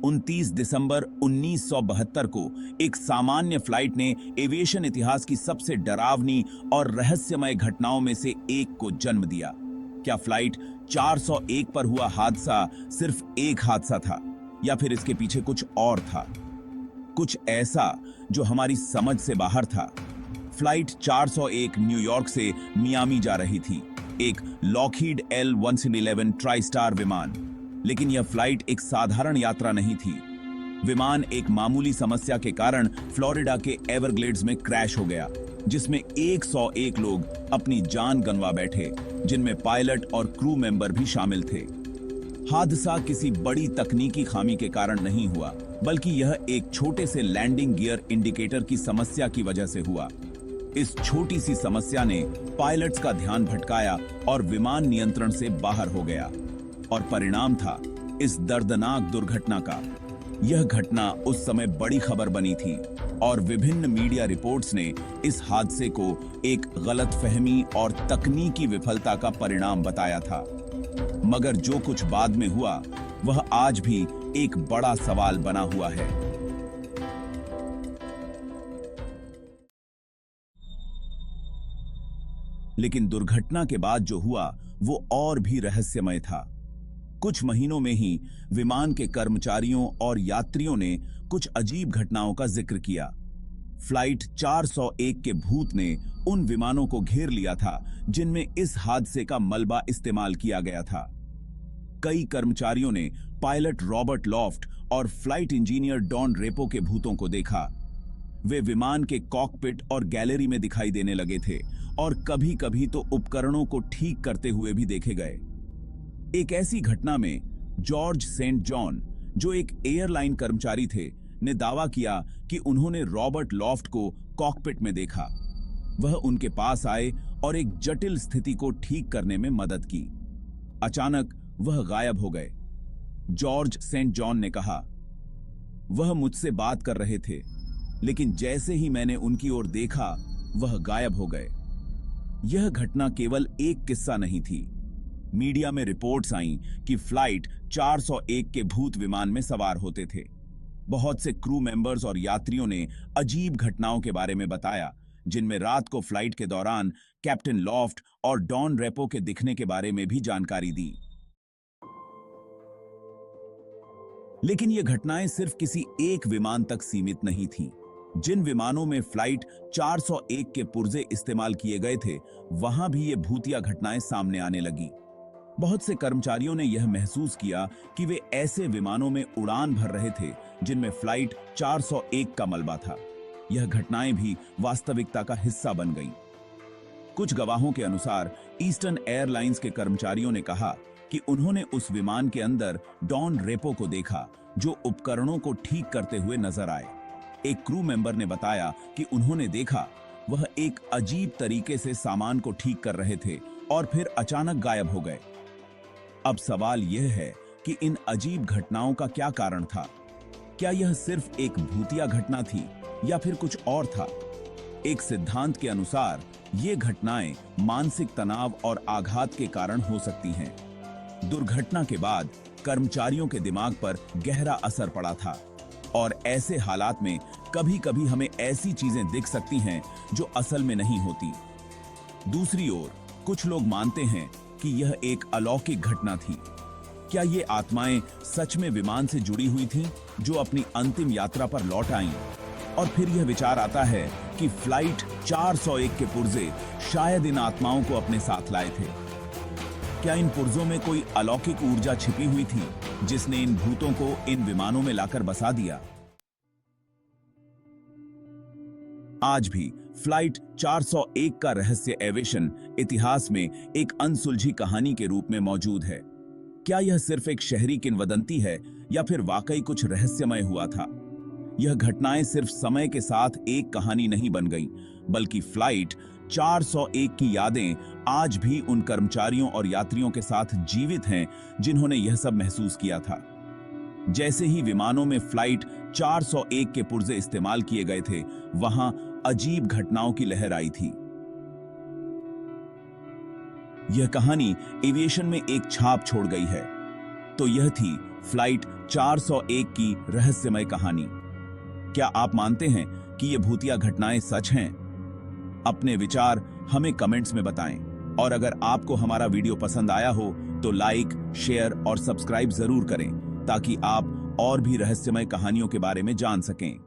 29 दिसंबर 1972 को एक सामान्य फ्लाइट ने एविएशन इतिहास की सबसे डरावनी और रहस्यमय घटनाओं में से एक को जन्म दिया। क्या फ्लाइट 401 पर हुआ हादसा सिर्फ एक हादसा था, या फिर इसके पीछे कुछ और था, कुछ ऐसा जो हमारी समझ से बाहर था? फ्लाइट 401 न्यूयॉर्क से मियामी जा रही थी, एक लॉकहीड L-111 ट्राई स्टार विमान। लेकिन यह फ्लाइट एक साधारण यात्रा नहीं थी। विमान एक मामूली समस्या के कारण फ्लोरिडा के एवरग्लेड्स में क्रैश हो गया, जिसमें 101 लोग अपनी जान गंवा बैठे, जिनमें पायलट और क्रू मेंबर भी शामिल थे। हादसा किसी बड़ी तकनीकी खामी के कारण नहीं हुआ, बल्कि यह एक छोटे से लैंडिंग गियर इंडिकेटर की समस्या की वजह से हुआ। इस छोटी सी समस्या ने पायलट्स का ध्यान भटकाया और विमान नियंत्रण से बाहर हो गया, और परिणाम था इस दर्दनाक दुर्घटना का। यह घटना उस समय बड़ी खबर बनी थी और विभिन्न मीडिया रिपोर्ट्स ने इस हादसे को एक गलतफहमी और तकनीकी विफलता का परिणाम बताया था। मगर जो कुछ बाद में हुआ, वह आज भी एक बड़ा सवाल बना हुआ है। लेकिन दुर्घटना के बाद जो हुआ, वो और भी रहस्यमय था। कुछ महीनों में ही विमान के कर्मचारियों और यात्रियों ने कुछ अजीब घटनाओं का जिक्र किया। फ्लाइट 401 के भूत ने उन विमानों को घेर लिया था जिनमें इस हादसे का मलबा इस्तेमाल किया गया था। कई कर्मचारियों ने पायलट रॉबर्ट लॉफ्ट और फ्लाइट इंजीनियर डॉन रेपो के भूतों को देखा। वे विमान के कॉकपिट और गैलरी में दिखाई देने लगे थे, और कभी-कभी तो उपकरणों को ठीक करते हुए भी देखे गए। एक ऐसी घटना में जॉर्ज सेंट जॉन, जो एक एयरलाइन कर्मचारी थे, ने दावा किया कि उन्होंने रॉबर्ट लॉफ्ट को कॉकपिट में देखा। वह उनके पास आए और एक जटिल स्थिति को ठीक करने में मदद की। अचानक वह गायब हो गए। जॉर्ज सेंट जॉन ने कहा, वह मुझसे बात कर रहे थे, लेकिन जैसे ही मैंने उनकी ओर देखा, वह गायब हो गए। यह घटना केवल एक किस्सा नहीं थी। मीडिया में रिपोर्ट्स आईं कि फ्लाइट 401 के भूत विमान में सवार होते थे। बहुत से क्रू मेंबर्स और यात्रियों ने अजीब घटनाओं के बारे में बताया, जिनमें रात को फ्लाइट के दौरान कैप्टन लॉफ्ट और डॉन रेपो के दिखने के बारे में भी जानकारी दी। लेकिन ये घटनाएं सिर्फ किसी एक विमान तक सीमित नहीं थीं। जिन विमानों में फ्लाइट 401 के पुर्जे इस्तेमाल किए गए थे, वहां भी ये भूतिया घटनाएं सामने आने लगी। बहुत से कर्मचारियों ने यह महसूस किया कि वे ऐसे विमानों में उड़ान भर रहे थे जिनमें फ्लाइट 401 का मलबा था। यह घटनाएं भी वास्तविकता का हिस्सा बन गईं। कुछ गवाहों के अनुसार ईस्टर्न एयरलाइंस के कर्मचारियों ने कहा कि उन्होंने उस विमान के अंदर डॉन रेपो को देखा, जो उपकरणों को ठीक करते हुए नजर आए। एक क्रू मेंबर ने बताया कि उन्होंने देखा वह एक अजीब तरीके से सामान को ठीक कर रहे थे और फिर अचानक गायब हो गए। अब सवाल यह है कि इन अजीब घटनाओं का क्या कारण था? क्या यह सिर्फ एक भूतिया घटना थी या फिर कुछ और था? एक सिद्धांत के अनुसार ये घटनाएं मानसिक तनाव और आघात के कारण हो सकती हैं। दुर्घटना के बाद कर्मचारियों के दिमाग पर गहरा असर पड़ा था, और ऐसे हालात में कभी-कभी हमें ऐसी चीजें दिख सकती हैं जो असल में नहीं होती। दूसरी ओर कुछ लोग मानते हैं कि यह एक अलौकिक घटना थी। क्या ये आत्माएं सच में विमान से जुड़ी हुई थीं, जो अपनी अंतिम यात्रा पर लौट आईं? और फिर यह विचार आता है कि फ्लाइट 401 के पुर्जे शायद इन आत्माओं को अपने साथ लाए थे। क्या इन पुर्जों में कोई अलौकिक ऊर्जा छिपी हुई थी, जिसने इन भूतों को इन विमानों में लाकर बसा दिया? आज भी फ्लाइट 401 का रहस्य एविएशन इतिहास में एक अनसुलझी कहानी के रूप में मौजूद है। क्या यह सिर्फ एक शहरी किंवदंती है, या फिर वाकई कुछ रहस्यमय हुआ था? यह घटनाएं सिर्फ समय के साथ एक कहानी नहीं बन गईं, बल्कि फ्लाइट 401 की यादें आज भी उन कर्मचारियों और यात्रियों के साथ जीवित हैं जिन्होंने यह सब महसूस किया था। जैसे ही विमानों में फ्लाइट 401 के पुर्जे इस्तेमाल किए गए थे, वहां अजीब घटनाओं की लहर आई थी। यह कहानी एविएशन में एक छाप छोड़ गई है। तो यह थी फ्लाइट 401 की रहस्यमय कहानी। क्या आप मानते हैं कि ये भूतिया घटनाएं सच हैं? अपने विचार हमें कमेंट्स में बताएं। और अगर आपको हमारा वीडियो पसंद आया हो तो लाइक, शेयर और सब्सक्राइब जरूर करें ताकि आप और भी रहस्यमय कहानियों के बारे में जान सकें।